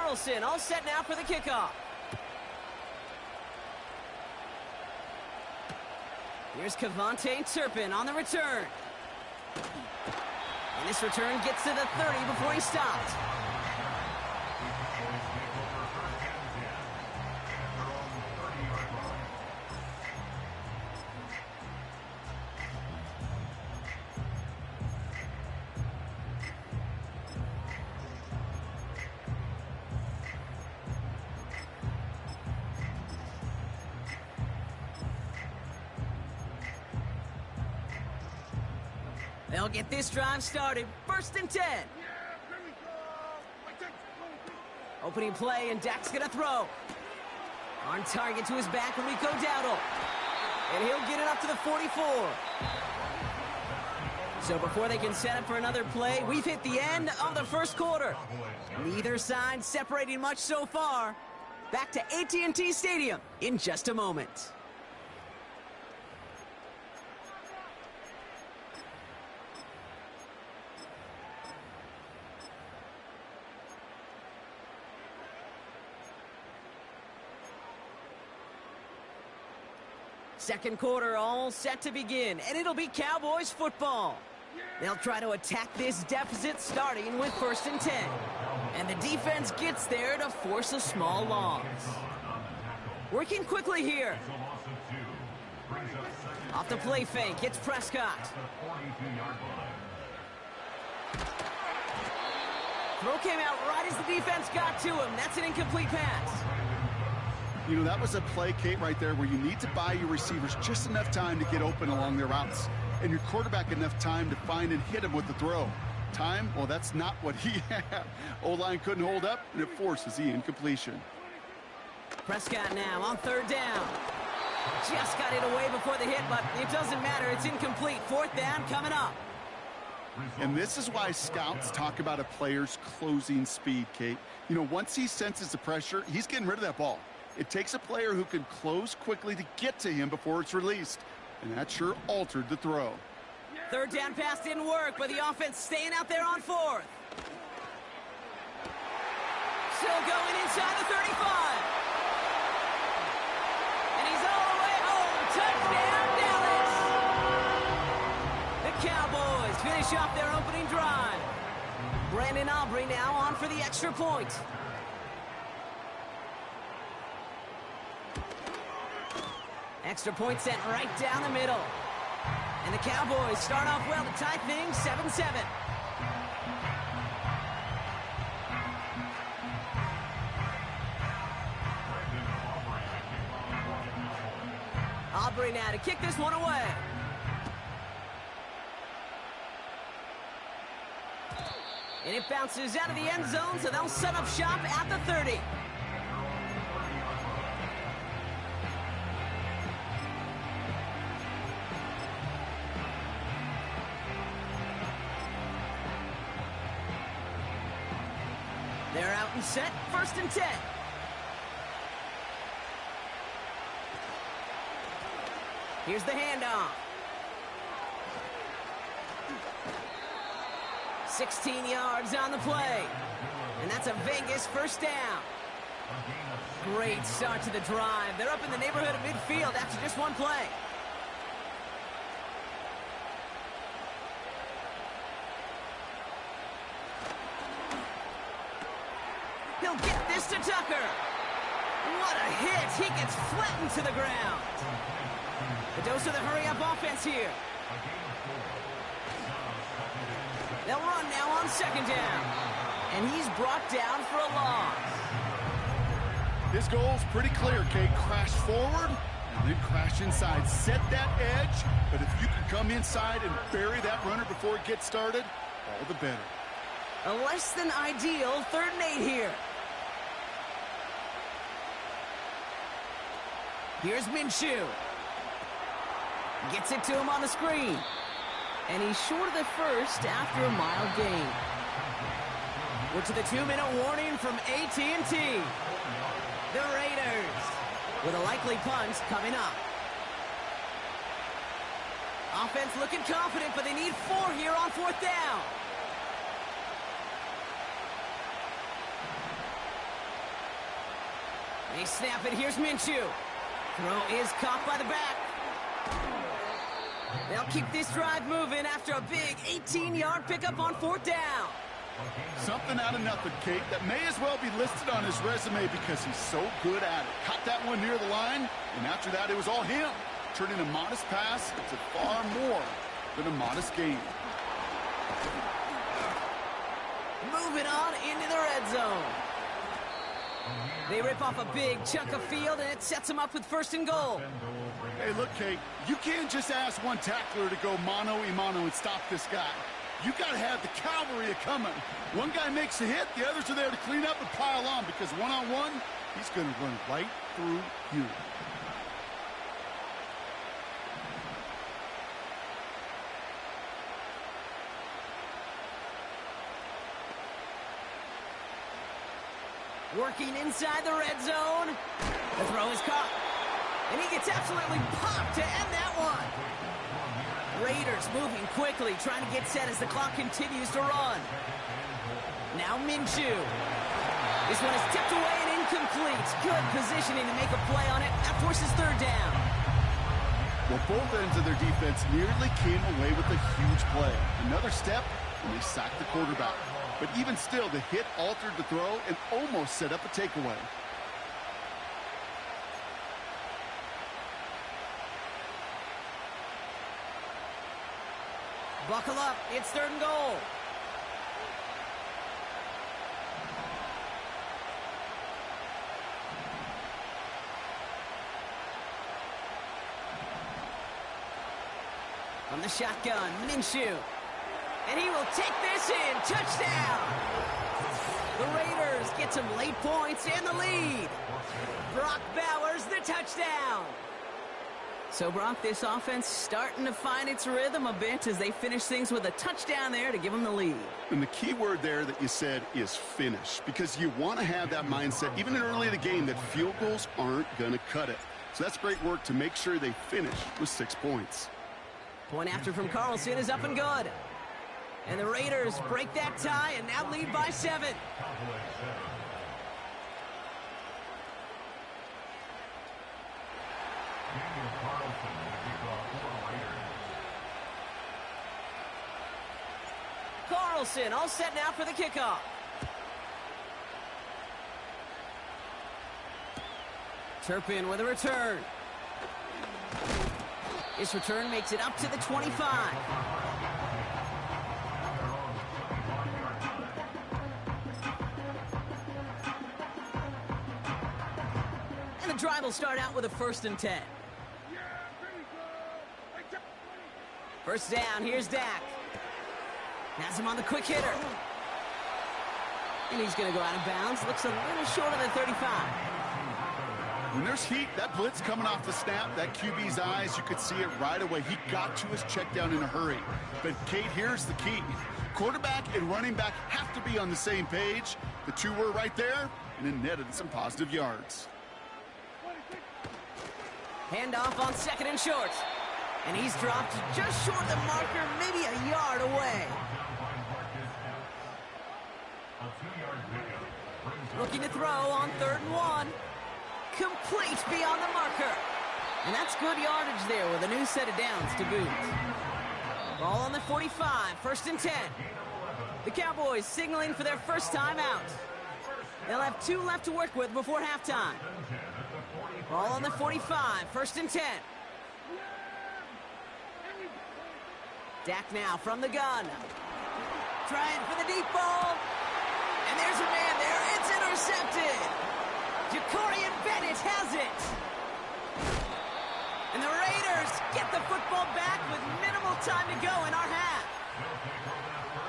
Carlson all set now for the kickoff. Here's Cavante Turpin on the return. And this return gets to the 30 before he stopped. They'll get this drive started. 1st and 10. Opening play, and Dak's going to throw. On target to his back, Rico Dowdle. And he'll get it up to the 44. So before they can set up for another play, we've hit the end of the first quarter. Neither side separating much so far. Back to AT&T Stadium in just a moment. Second quarter all set to begin, and it'll be Cowboys football. They'll try to attack this deficit starting with 1st and 10. And the defense gets there to force a small loss. Working quickly here. Off the play fake, it's Prescott. Throw came out right as the defense got to him. That's an incomplete pass. You know, that was a play, Kate, right there where you need to buy your receivers just enough time to get open along their routes. And your quarterback enough time to find and hit him with the throw. Time? Well, that's not what he had. O-line couldn't hold up, and it forces the incompletion. Prescott now on 3rd down. Just got it away before the hit, but it doesn't matter. It's incomplete. 4th down coming up. And this is why scouts talk about a player's closing speed, Kate. You know, once he senses the pressure, he's getting rid of that ball. It takes a player who can close quickly to get to him before it's released. And that sure altered the throw. 3rd down pass didn't work, but the offense staying out there on 4th. Still going inside the 35. And he's all the way home. Touchdown, Dallas! The Cowboys finish off their opening drive. Brandon Aubrey now on for the extra point. Extra point sent right down the middle. And the Cowboys start off well to tie things 7-7. Aubrey now to kick this one away. And it bounces out of the end zone, so they'll set up shop at the 30. They're out and set, 1st and 10. Here's the handoff. 16 yards on the play. And that's a Vegas 1st down. Great start to the drive. They're up in the neighborhood of midfield after just one play. He'll get this to Tucker. What a hit. He gets flattened to the ground. The dose of the hurry-up offense here. They'll run now on 2nd down. And he's brought down for a loss. His goal's pretty clear, Kate. Crash forward and then crash inside. Set that edge, but if you can come inside and bury that runner before it gets started, all the better. A less than ideal 3rd and 8 here. Here's Minshew. Gets it to him on the screen. And he's short of the 1st after a mild gain. We're to the 2-minute warning from AT&T. The Raiders with a likely punt coming up. Offense looking confident, but they need 4 here on 4th down. They snap it. Here's Minshew. Throw is caught by the back. They'll keep this drive moving after a big 18-yard pickup on 4th down. Something out of nothing, Kate, that may as well be listed on his resume because he's so good at it. Caught that one near the line, and after that, it was all him, turning a modest pass to far more than a modest gain. Moving on into the red zone. They rip off a big chunk of field, and it sets them up with 1st and goal. Hey, look, Kate, you can't just ask one tackler to go mano-a-mano and stop this guy. You got to have the cavalry coming. One guy makes a hit, the others are there to clean up and pile on because one-on-one, he's going to run right through you. Working inside the red zone. The throw is caught. And he gets absolutely popped to end that one. Raiders moving quickly, trying to get set as the clock continues to run. Now Minshew. This one is tipped away and incomplete. Good positioning to make a play on it. That forces 3rd down. Well, both ends of their defense nearly came away with a huge play. Another step, and they sacked the quarterback. But even still, the hit altered the throw and almost set up a takeaway. Buckle up. It's 3rd and goal. From the shotgun, Minshew. And he will take this in. Touchdown! The Raiders get some late points and the lead. Brock Bowers, the touchdown. So, Brock, this offense starting to find its rhythm a bit as they finish things with a touchdown there to give them the lead. And the key word there that you said is finish, because you want to have that mindset, even early in the game, that field goals aren't going to cut it. So that's great work to make sure they finish with 6 points. Point after from Carlson is up and good. And the Raiders break that tie and now lead by 7. Carlson all set now for the kickoff. Turpin with a return. This return makes it up to the 25. And the drive will start out with a 1st and 10. 1st down, here's Dak. Has him on the quick hitter. And he's going to go out of bounds. Looks a little short of the 35. When there's heat, that blitz coming off the snap, that QB's eyes, you could see it right away. He got to his check down in a hurry. But, Kate, here's the key. Quarterback and running back have to be on the same page. The two were right there, and it netted some positive yards. Handoff on 2nd and short. And he's dropped just short of the marker, maybe a yard away. Looking to throw on 3rd and 1. Complete beyond the marker. And that's good yardage there with a new set of downs to boot. Ball on the 45, 1st and 10. The Cowboys signaling for their first time out. They'll have 2 left to work with before halftime. Ball on the 45, 1st and 10. Dak now from the gun. Trying for the deep ball. And there's a man there. It's intercepted. Jacorian Bennett has it. And the Raiders get the football back with minimal time to go in our half.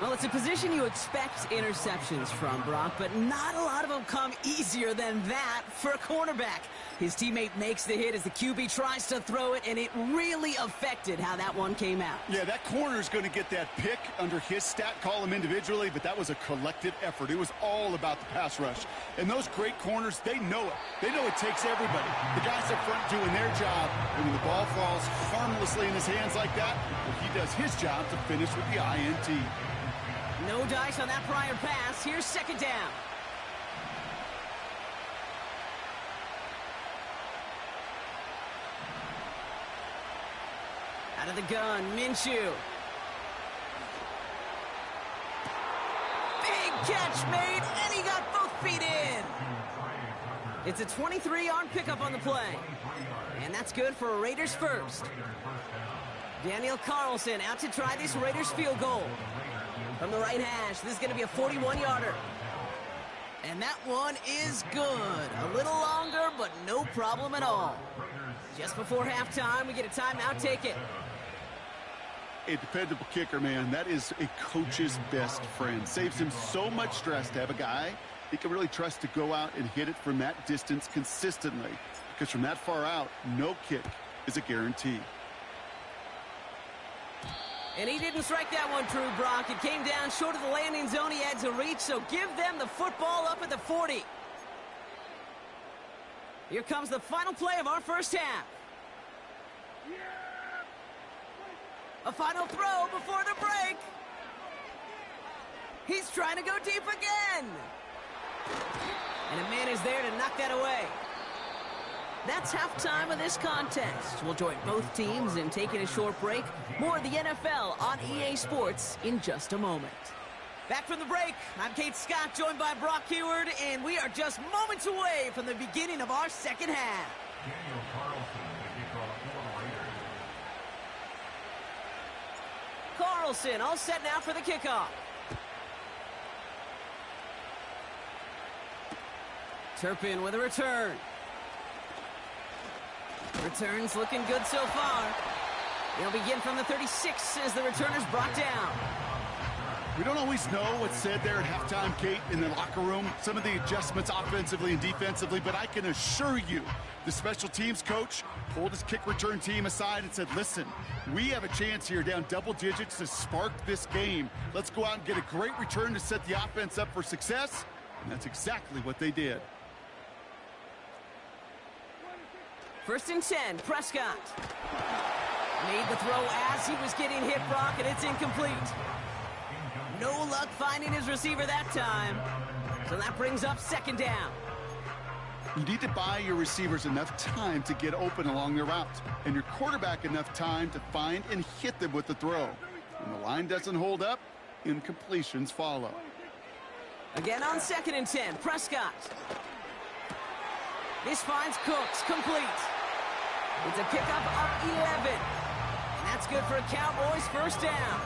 Well, it's a position you expect interceptions from, Brock, but not a lot of them come easier than that for a cornerback. His teammate makes the hit as the QB tries to throw it, and it really affected how that one came out. Yeah, that corner is going to get that pick under his stat column individually, but that was a collective effort. It was all about the pass rush. And those great corners, they know it. They know it takes everybody. The guys up front doing their job, and when the ball falls harmlessly in his hands like that, well, he does his job to finish with the INT. No dice on that prior pass. Here's 2nd down. Out of the gun, Minshew. Big catch made, and he got both feet in. It's a 23-yard pickup on the play. And that's good for a Raiders first. Daniel Carlson out to try this Raiders field goal. From the right hash, this is going to be a 41-yarder. And that one is good. A little longer, but no problem at all. Just before halftime, we get a timeout. Take it. A dependable kicker, man. That is a coach's best friend. Saves him so much stress to have a guy he can really trust to go out and hit it from that distance consistently. Because from that far out, no kick is a guarantee. And he didn't strike that one true, Brock. It came down short of the landing zone he had to reach, so give them the football up at the 40. Here comes the final play of our first half. A final throw before the break. He's trying to go deep again. And a man is there to knock that away. That's halftime of this contest. We'll join both teams in taking a short break. More of the NFL on EA Sports in just a moment. Back from the break, I'm Kate Scott, joined by Brock Heward, and we are just moments away from the beginning of our second half. Carlson all set now for the kickoff. Turpin with a return. Returns looking good so far. They'll begin from the 36 as the returner's brought down. We don't always know what's said there at halftime, Kate, in the locker room. Some of the adjustments offensively and defensively, but I can assure you the special teams coach pulled his kick return team aside and said, listen, we have a chance here down double digits to spark this game. Let's go out and get a great return to set the offense up for success. And that's exactly what they did. First and 10, Prescott. Made the throw as he was getting hit, Brock, and it's incomplete. No luck finding his receiver that time. So that brings up second down. You need to buy your receivers enough time to get open along their route, and your quarterback enough time to find and hit them with the throw. When the line doesn't hold up, incompletions follow. Again on second and 10, Prescott. This finds Cooks, complete. It's a pickup up 11. And that's good for a Cowboys first down.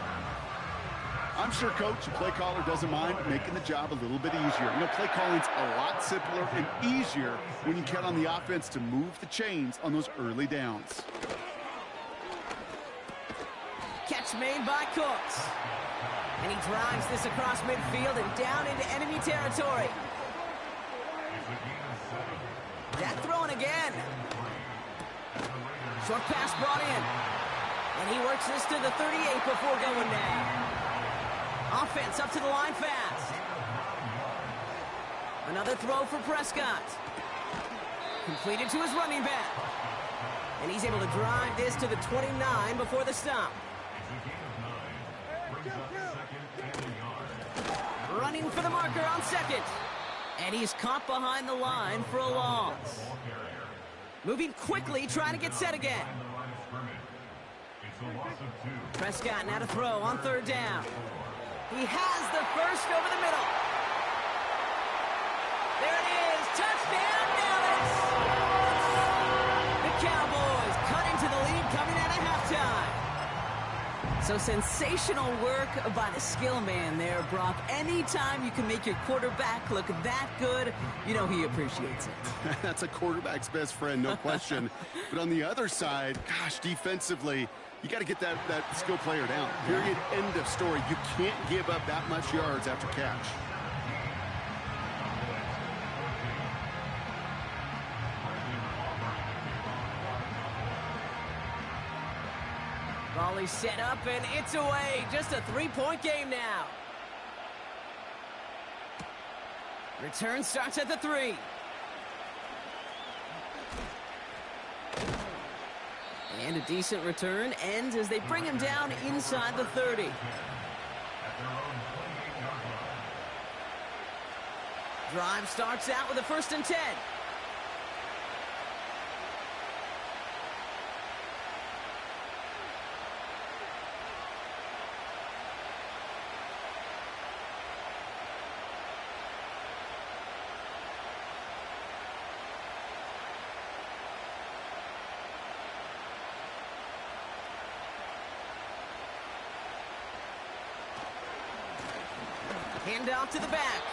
I'm sure coach and play caller doesn't mind making the job a little bit easier. You know, play calling's a lot simpler and easier when you count on the offense to move the chains on those early downs. Catch made by Cooks. And he drives this across midfield and down into enemy territory. That throwing again. Short pass brought in. And he works this to the 38 before going down. Offense up to the line fast. Another throw for Prescott. Completed to his running back. And he's able to drive this to the 29 before the stop. Running for the marker on second. And he's caught behind the line for a loss. Moving quickly, trying to get set again. Prescott now to throw on third down. He has the first over the middle. There it is. Touchdown, Dallas. The Cowboys cut into the lead coming out of halftime. So sensational work by the skill man there, Brock. Anytime you can make your quarterback look that good, you know he appreciates it. That's a quarterback's best friend, no question. But on the other side, gosh, defensively, you got to get that skill player down. Period. End of story. You can't give up that much yards after catch. Volley set up, and it's away. Just a three-point game now. Return starts at the 3. And a decent return ends as they bring him down inside the 30. Drive starts out with a first and 10. Hand off to the back.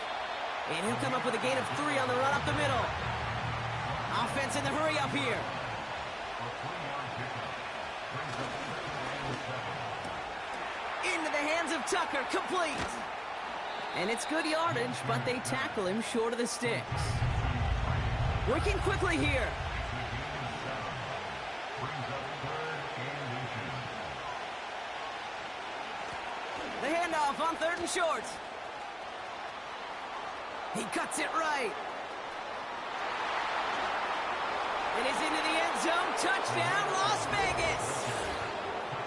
And he'll come up with a gain of 3 on the run up the middle. Offense in the hurry up here. Into the hands of Tucker, complete. And it's good yardage, but they tackle him short of the sticks. Working quickly here. The handoff on 3rd and short. He cuts it right. It is into the end zone. Touchdown, Las Vegas.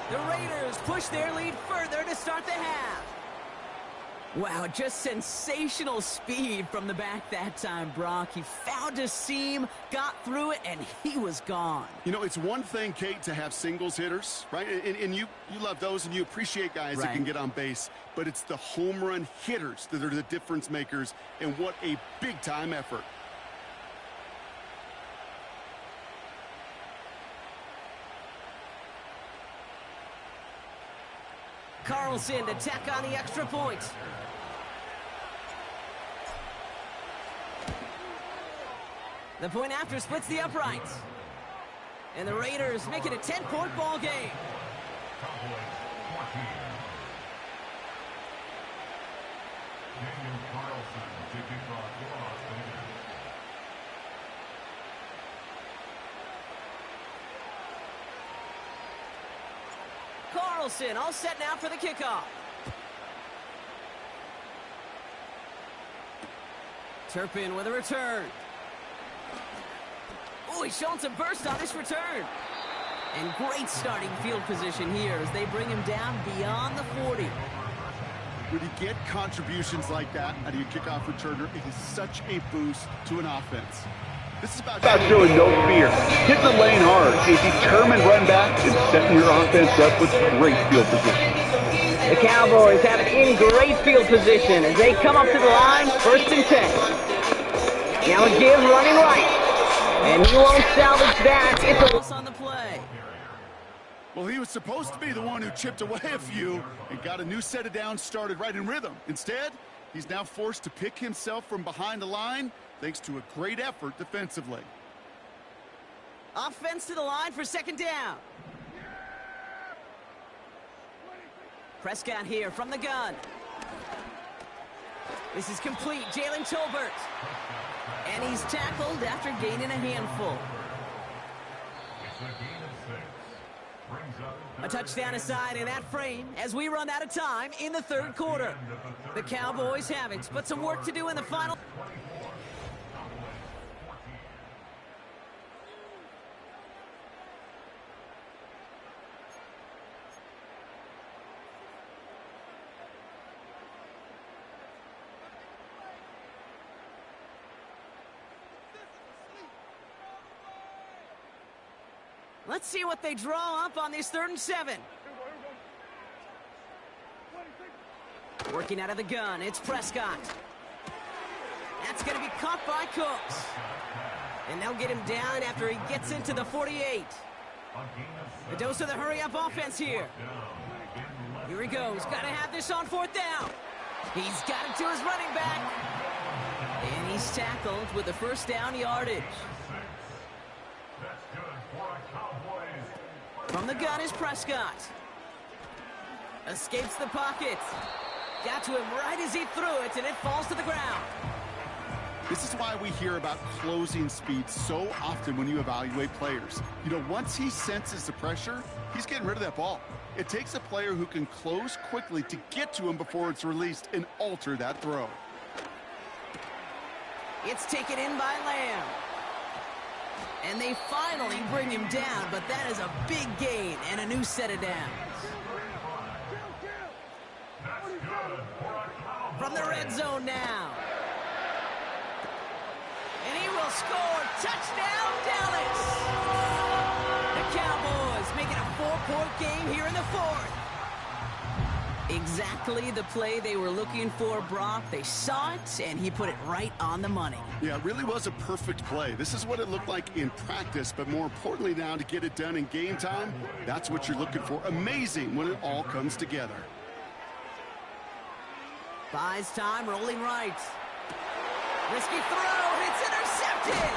The Raiders push their lead further to start the half. Wow, just sensational speed from the back that time, Brock. He found a seam, got through it, and he was gone. You know, it's one thing, Kate, to have singles hitters, right? And you love those, and you appreciate guys that can get on base. But it's the home run hitters that are the difference makers, and what a big-time effort. Carlson to tack on the extra point. The point after splits the uprights. And the Raiders make it a 10-point ball game. Carlson all set now for the kickoff. Turpin with a return. Oh, he's showing some burst on his return. And great starting field position here as they bring him down beyond the 40. When you get contributions like that out of your kickoff returner, it is such a boost to an offense. This is about showing no fear. Hit the lane hard. A determined run back and setting your offense up with great field position. The Cowboys have it in great field position as they come up to the line, 1st and 10. Now a give running right. And he won't salvage that. It's a loss on the play. Well, he was supposed to be the one who chipped away a few and got a new set of downs started right in rhythm. Instead, he's now forced to pick himself from behind the line thanks to a great effort defensively. Offense to the line for 2nd down. Prescott here from the gun. This is complete. Jalen Tolbert. And he's tackled after gaining a handful. A touchdown aside in that frame as we run out of time in the 3rd quarter. The Cowboys have it, but some work to do in the final. Let's see what they draw up on this 3rd and 7. Working out of the gun, it's Prescott. That's going to be caught by Cooks. And they'll get him down after he gets into the 48. A dose of the hurry-up offense here. Here he goes. Got to have this on 4th down. He's got it to his running back. And he's tackled with the 1st down yardage. From the gun is Prescott. Escapes the pocket. Got to him right as he threw it, and it falls to the ground. This is why we hear about closing speed so often when you evaluate players. You know, once he senses the pressure, he's getting rid of that ball. It takes a player who can close quickly to get to him before it's released and alter that throw. It's taken in by Lamb. And they finally bring him down, but that is a big gain and a new set of downs. From the red zone now. And he will score. Touchdown, Dallas. The Cowboys making a 4-point game here in the 4th. Exactly the play they were looking for, Brock. They saw it, and he put it right on the money. Yeah, it really was a perfect play. This is what it looked like in practice, but more importantly now to get it done in game time, that's what you're looking for. Amazing when it all comes together. Buys time, rolling right. Risky throw, and it's intercepted!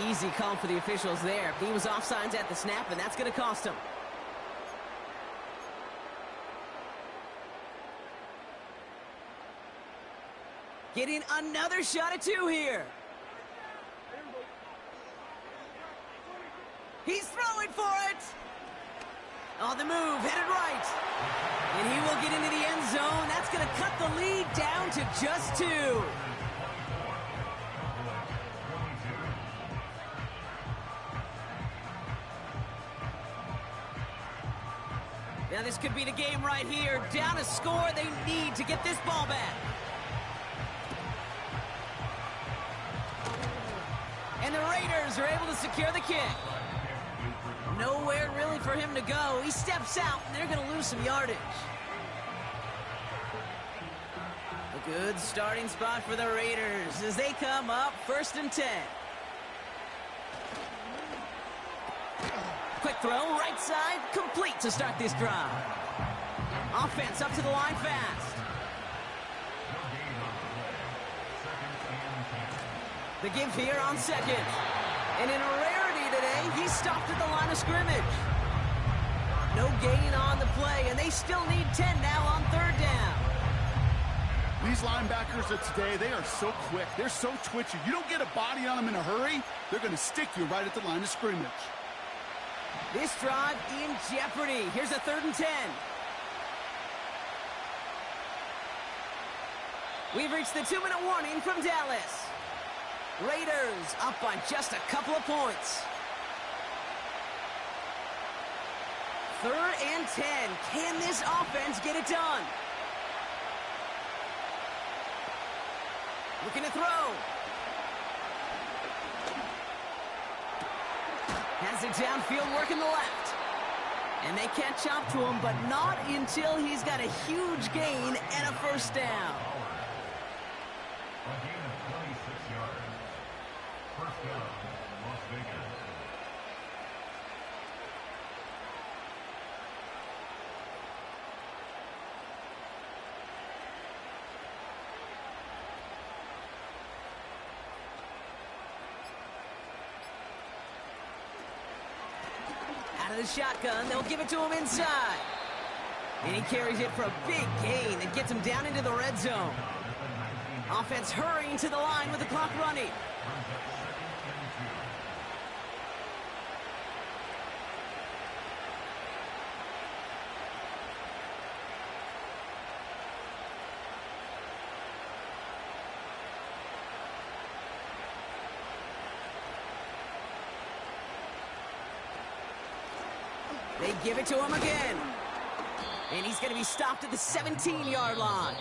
Easy call for the officials there. He was offsides at the snap, and that's going to cost him. Getting another shot at 2 here. He's throwing for it. On the move, headed right. And he will get into the end zone. That's going to cut the lead down to just 2. Now this could be the game right here. Down a score, they need to get this ball back. And the Raiders are able to secure the kick. Nowhere really for him to go. He steps out, and they're going to lose some yardage. A good starting spot for the Raiders as they come up 1st and 10. Quick throw, right side, complete to start this drive. Offense up to the line fast. The give here on 2nd. And in a rarity today, he stopped at the line of scrimmage. No gain on the play, and they still need 10 now on 3rd down. These linebackers of today, they are so quick. They're so twitchy. You don't get a body on them in a hurry, they're going to stick you right at the line of scrimmage. This drive in jeopardy. Here's a 3rd and 10. We've reached the 2-minute warning from Dallas. Raiders up by just a couple of points. 3rd and 10. Can this offense get it done? Looking to throw. Has it downfield, working the left. And they catch up to him, but not until he's got a huge gain and a 1st down. Out of the shotgun, they'll give it to him inside. And he carries it for a big gain that gets him down into the red zone. Offense hurrying to the line with the clock running. They give it to him again. And he's going to be stopped at the 17-yard line.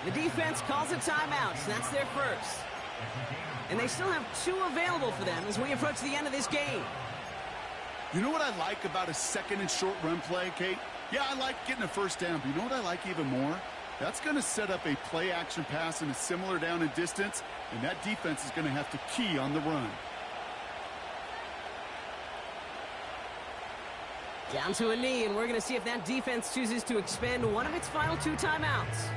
The defense calls a timeout, so that's their 1st. And they still have 2 available for them as we approach the end of this game. You know what I like about a 2nd and short run play, Kate? Yeah, I like getting a 1st down, but you know what I like even more? That's going to set up a play-action pass in a similar down and distance, and that defense is going to have to key on the run. Down to a knee, and we're going to see if that defense chooses to expend one of its final 2 timeouts.